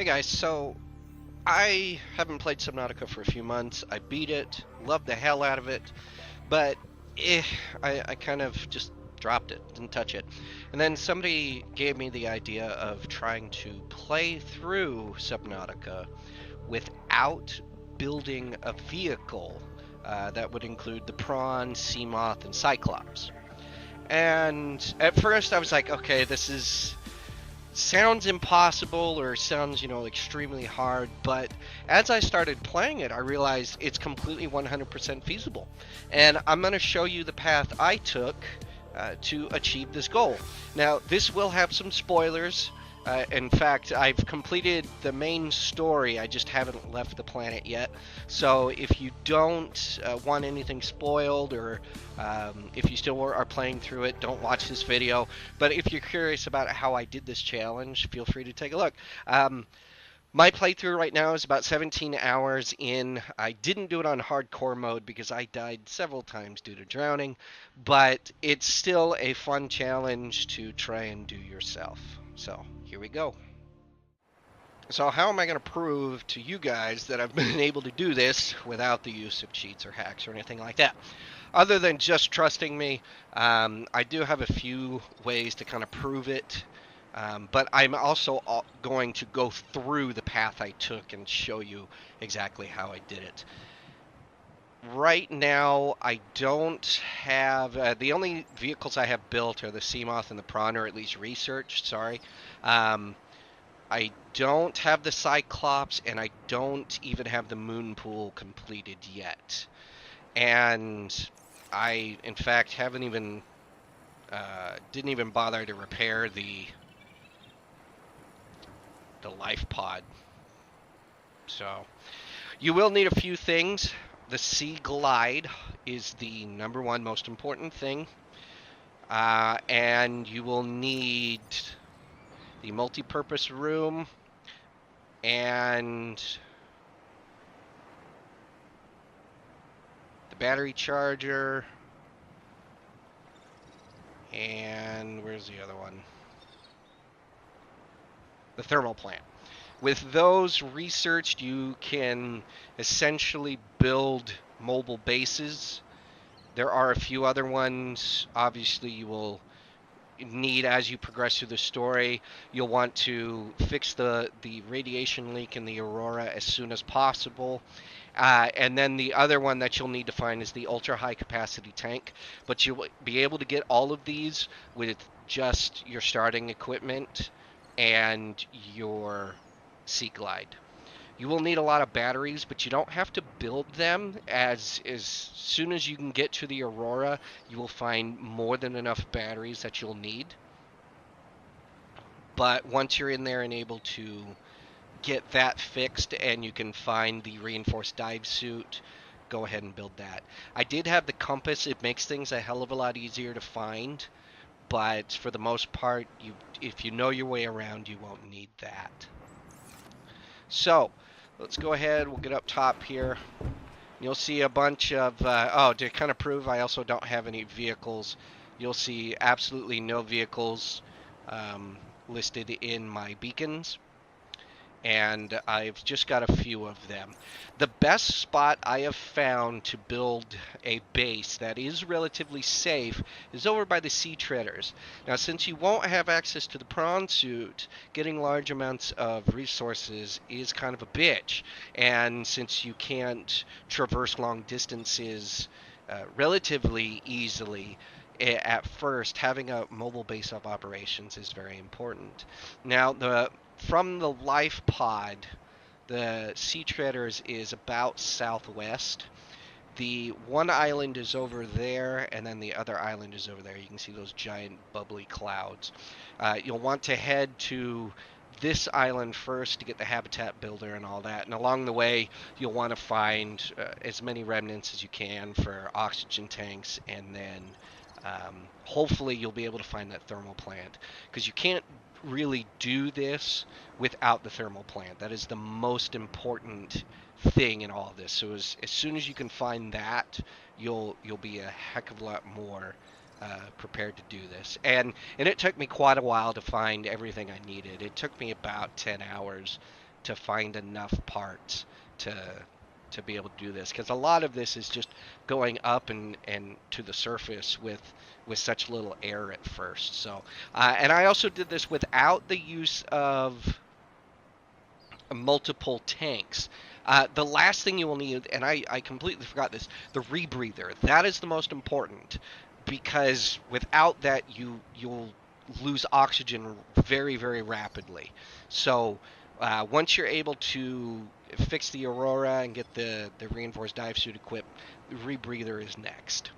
Hey guys, so I haven't played Subnautica for a few months. I beat it, loved the hell out of it, but eh, I kind of just dropped it, didn't touch it. And then somebody gave me the idea of trying to play through Subnautica without building a vehicle that would include the prawn, sea moth, and cyclops. And at first I was like, okay, this is sounds impossible or sounds, extremely hard, but as I started playing it, I realized it's completely 100% feasible. And I'm going to show you the path I took to achieve this goal. Now, this will have some spoilers. In fact, I've completed the main story, I just haven't left the planet yet. So if you don't want anything spoiled, or if you still are playing through it, don't watch this video. But if you're curious about how I did this challenge, feel free to take a look. My playthrough right now is about 17 hours in. I didn't do it on hardcore mode because I died several times due to drowning, but it's still a fun challenge to try and do yourself. So here we go. So how am I going to prove to you guys that I've been able to do this without the use of cheats or hacks or anything like that? Other than just trusting me, I do have a few ways to kind of prove it. But I'm also going to go through the path I took and show you exactly how I did it. Right now, I don't have... the only vehicles I have built are the Seamoth and the Prawn, or at least researched, sorry. I don't have the Cyclops, and I don't even have the Moon Pool completed yet. And I, in fact, haven't even... didn't even bother to repair the life pod. So you will need a few things. The Sea Glide is the #1 most important thing, and you will need the multi-purpose room and the battery charger, and where's the other one? The thermal plant. With those researched, you can essentially build mobile bases. There are a few other ones, obviously, you will need as you progress through the story. You'll want to fix the radiation leak in the Aurora as soon as possible. And then the other one that you'll need to find is the ultra high capacity tank. But you'll be able to get all of these with just your starting equipment and your Sea Glide. You will need a lot of batteries, but you don't have to build them. As soon as you can get to the Aurora, you will find more than enough batteries that you'll need. But once you're in there and able to get that fixed and you can find the reinforced dive suit, go ahead and build that. I did have the compass. It makes things a hell of a lot easier to find, but for the most part, if you know your way around, you won't need that. So let's go ahead. We'll get up top here. You'll see a bunch of... to kind of prove I also don't have any vehicles, you'll see absolutely no vehicles listed in my beacons. And I've just got a few of them. The best spot I have found to build a base that is relatively safe is over by the sea treaders. Now, since you won't have access to the prawn suit, getting large amounts of resources is kind of a bitch. And since you can't traverse long distances relatively easily at first, having a mobile base of operations is very important. Now, from the life pod, the Sea Treaders is about southwest. The one island is over there, and then the other island is over there. You can see those giant bubbly clouds. You'll want to head to this island first to get the habitat builder and all that. And along the way, you'll want to find as many remnants as you can for oxygen tanks, and then hopefully you'll be able to find that thermal plant, because you can't really do this without the thermal plant. That is the most important thing in all of this. So as soon as you can find that, you'll be a heck of a lot more prepared to do this. And it took me quite a while to find everything I needed. It took me about 10 hours to find enough parts to be able to do this, because a lot of this is just going up and to the surface with such little air at first. So and I also did this without the use of multiple tanks. The last thing you will need, and I completely forgot this, the rebreather. That is the most important, because without that you'll lose oxygen very, very rapidly. So once you're able to fix the Aurora and get the reinforced dive suit equipped, the rebreather is next.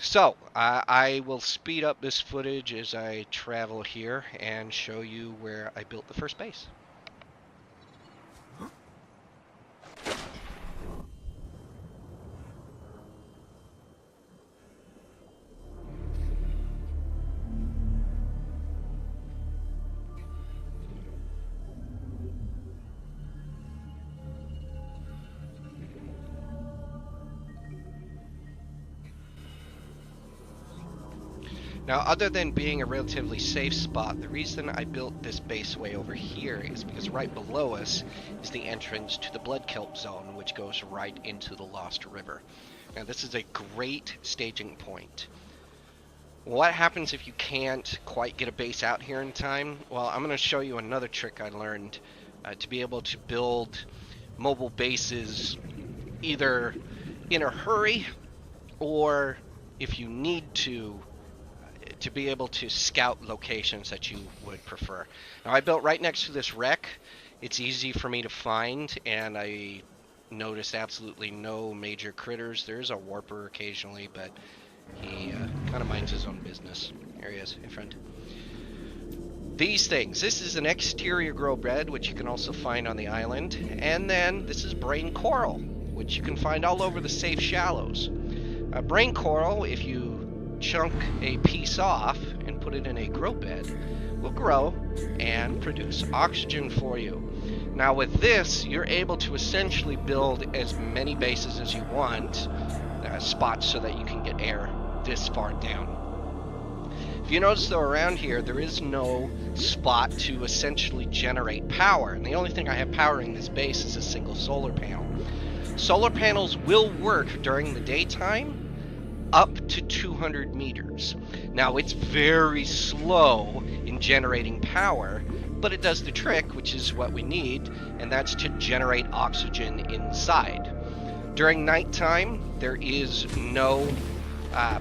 So I will speed up this footage as I travel here and show you where I built the first base. Now, other than being a relatively safe spot, the reason I built this base way over here is because right below us is the entrance to the Blood Kelp Zone, which goes right into the Lost River. Now, this is a great staging point. What happens if you can't quite get a base out here in time? Well, I'm going to show you another trick I learned to be able to build mobile bases either in a hurry or if you need to be able to scout locations that you would prefer. Now, I built right next to this wreck. It's easy for me to find, and I noticed absolutely no major critters. There's a warper occasionally, but he kind of minds his own business. There he is, in front. These things. This is an exterior grow bed, which you can also find on the island. And then this is brain coral, which you can find all over the safe shallows. Brain coral, if you chunk a piece off and put it in a grow bed, will grow and produce oxygen for you. Now with this, you're able to essentially build as many bases as you want, spots so that you can get air this far down. If you notice though, around here there is no spot to essentially generate power, and the only thing I have powering this base is a single solar panel. Solar panels will work during the daytime up to 200 meters. Now, it's very slow in generating power, but it does the trick, which is what we need, and that's to generate oxygen inside. During nighttime, there is no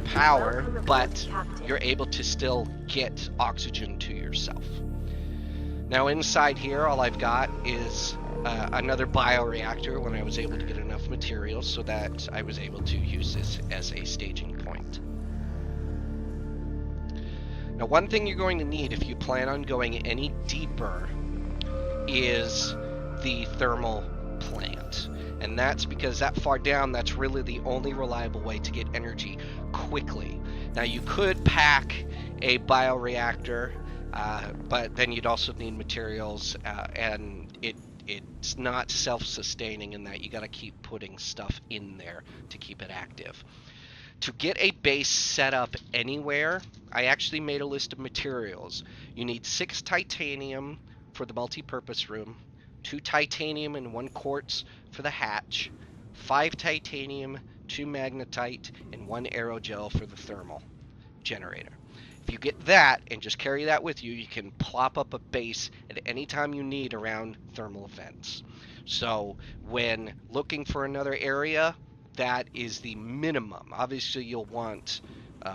power, but you're able to still get oxygen to yourself. Now, inside here, all I've got is another bioreactor when I was able to get enough materials so that I was able to use this as a staging point. Now, one thing you're going to need if you plan on going any deeper is the thermal plant. And that's because that far down, that's really the only reliable way to get energy quickly. Now, you could pack a bioreactor, but then you'd also need materials, and it's not self-sustaining in that you got to keep putting stuff in there to keep it active. To get a base set up anywhere, I actually made a list of materials. You need 6 titanium for the multi-purpose room, 2 titanium and 1 quartz for the hatch, 5 titanium, 2 magnetite, and 1 aerogel for the thermal generator. If you get that and just carry that with you, you can plop up a base at any time you need around thermal events. So when looking for another area, that is the minimum. Obviously, you'll want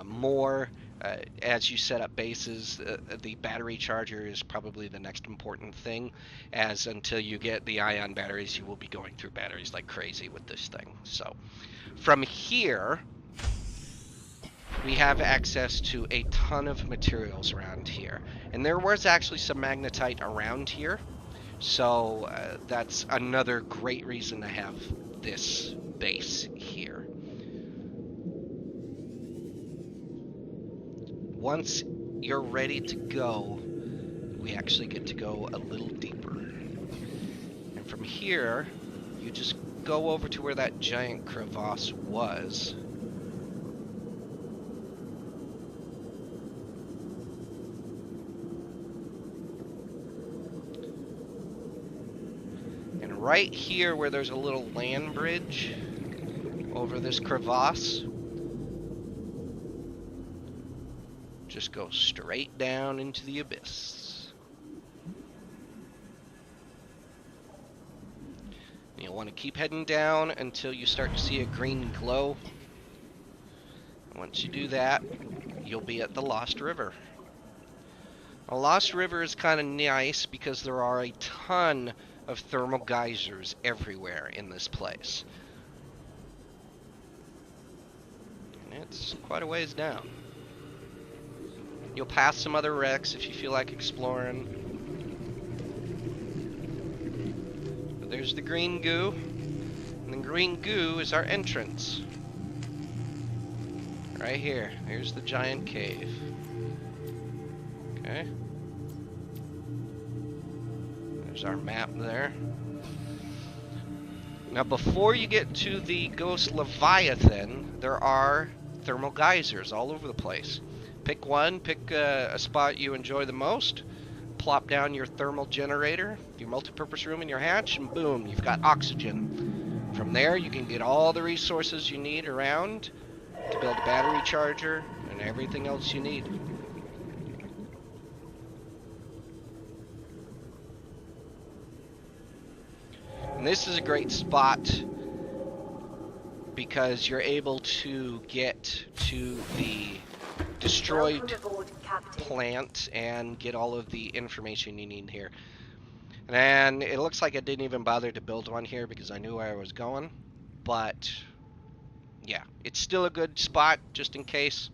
more as you set up bases. The battery charger is probably the next important thing, as until you get the ion batteries, you will be going through batteries like crazy with this thing. So from here, we have access to a ton of materials around here. And there was actually some magnetite around here. So that's another great reason to have this base here. Once you're ready to go, we actually get to go a little deeper. And from here, you just go over to where that giant crevasse was. right here where there's a little land bridge over this crevasse, just go straight down into the abyss. You'll want to keep heading down until you start to see a green glow. Once you do that, you'll be at the Lost River. A Lost River is kind of nice because there are a ton of thermal geysers everywhere in this place. And it's quite a ways down. You'll pass some other wrecks if you feel like exploring. But there's the green goo. And the green goo is our entrance. Right here. Here's the giant cave. Okay. There's our map there. Now before you get to the Ghost Leviathan, there are thermal geysers all over the place. Pick one, pick a spot you enjoy the most, plop down your thermal generator, your multipurpose room in your hatch, and boom, you've got oxygen. From there you can get all the resources you need around to build a battery charger and everything else you need. And this is a great spot because you're able to get to the destroyed plant and get all of the information you need here. And it looks like I didn't even bother to build one here because I knew where I was going. But yeah, it's still a good spot just in case.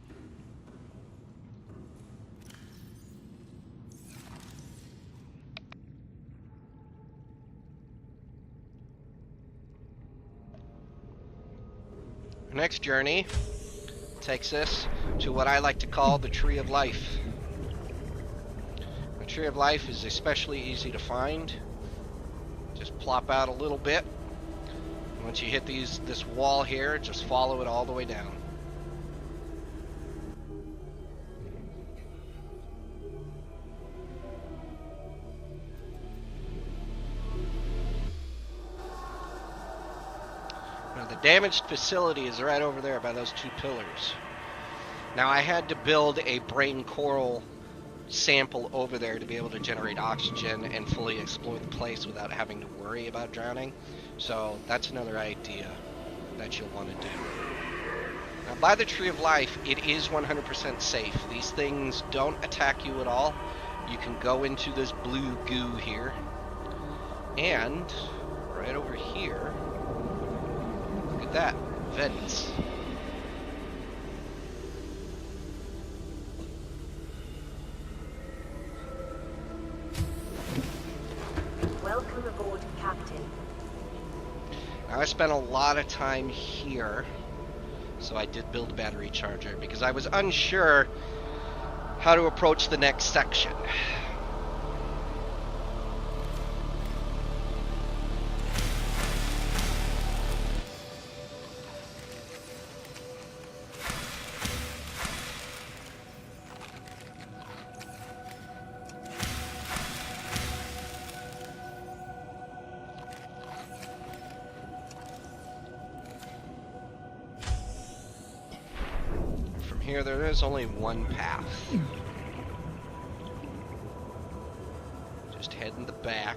Our next journey takes us to what I like to call the Tree of Life. The Tree of Life is especially easy to find. Just plop out a little bit. Once you hit this wall here, just follow it all the way down. Now the damaged facility is right over there by those two pillars. Now I had to build a brain coral sample over there to be able to generate oxygen and fully explore the place without having to worry about drowning. So that's another idea that you'll want to do. Now by the Tree of Life, it is 100% safe. These things don't attack you at all. You can go into this blue goo here. And right over here, look at that, vents. Welcome aboard, Captain. Now I spent a lot of time here, so I did build a battery charger because I was unsure how to approach the next section. Here there is only one path. Just head in the back.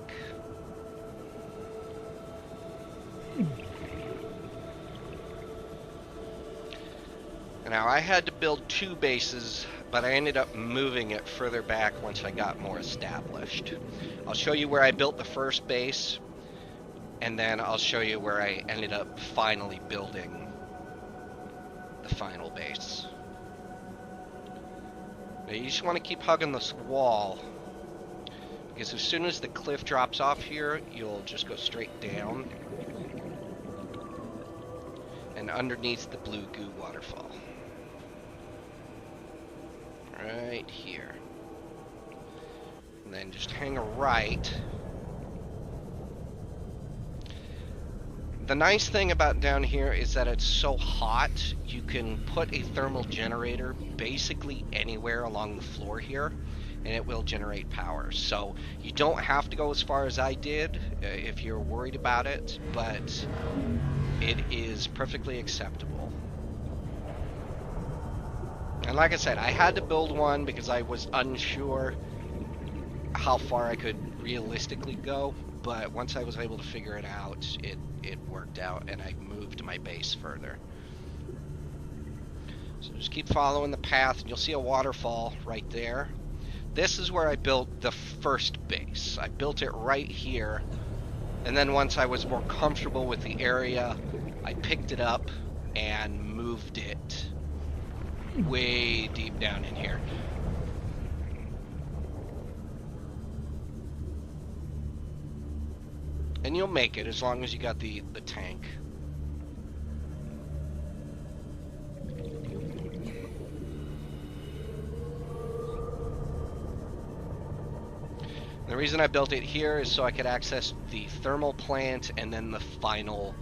Now I had to build two bases, but I ended up moving it further back once I got more established. I'll show you where I built the first base, and then I'll show you where I ended up finally building the final base. Now you just want to keep hugging this wall, because as soon as the cliff drops off here, you'll just go straight down and underneath the blue goo waterfall. Right here. And then just hang a right. The nice thing about down here is that it's so hot, you can put a thermal generator basically anywhere along the floor here, and it will generate power. So you don't have to go as far as I did if you're worried about it, but it is perfectly acceptable. And like I said, I had to build one because I was unsure how far I could realistically go, but once I was able to figure it out, it worked out, and I moved my base further. So just keep following the path, and you'll see a waterfall right there. This is where I built the first base. I built it right here, and then once I was more comfortable with the area, I picked it up and moved it way deep down in here. And you'll make it as long as you got the tank. The reason I built it here is so I could access the thermal plant and then the final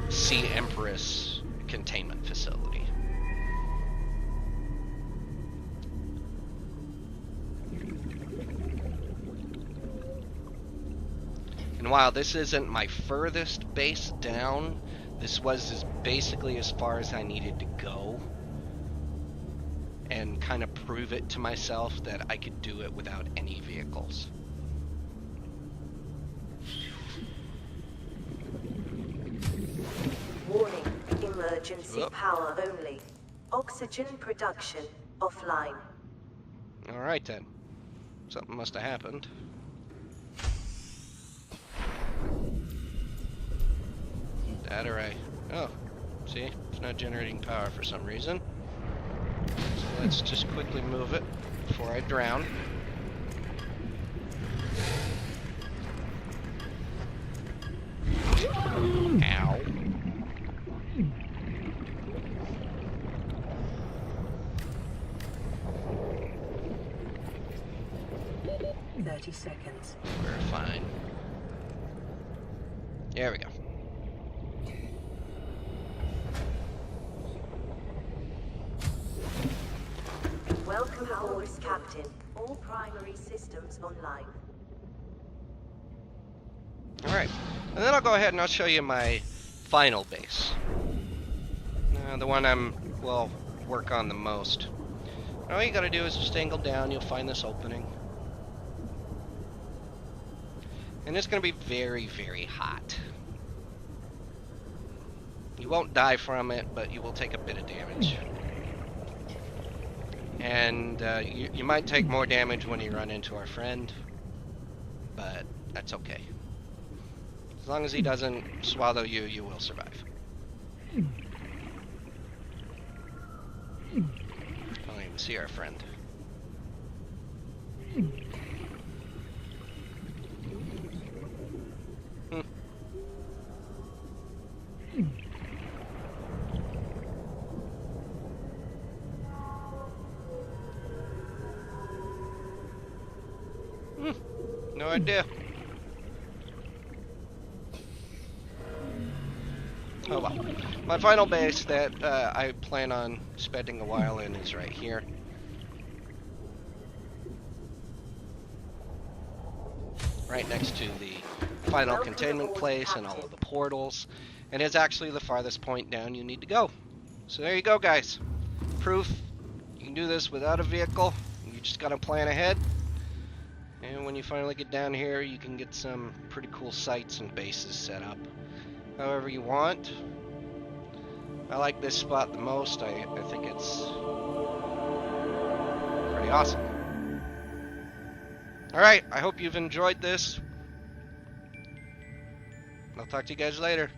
Sea Empress containment facility. And while this isn't my furthest base down, this was basically as far as I needed to go, and kind of prove it to myself that I could do it without any vehicles. Warning, emergency power only. Oxygen production offline. Alright then. Something must have happened. That or oh, see? It's not generating power for some reason. So let's just quickly move it before I drown. Ow. "30 seconds. We're fine. There we go. Welcome aboard, Captain. All primary systems online." Alright, and then I'll go ahead and I'll show you my final base. The one will work on the most. All you gotta do is just angle down, you'll find this opening. And it's gonna be very, very hot. You won't die from it, but you will take a bit of damage. And you might take more damage when you run into our friend, but that's okay. As long as he doesn't swallow you, you will survive. I don't even see our friend. No idea. Oh well. My final base that I plan on spending a while in is right here. Right next to the final containment place and all of the portals. And it's actually the farthest point down you need to go. So there you go, guys. Proof you can do this without a vehicle. You just gotta plan ahead. And when you finally get down here, you can get some pretty cool sites and bases set up however you want. I like this spot the most. I think it's pretty awesome. Alright, I hope you've enjoyed this. I'll talk to you guys later.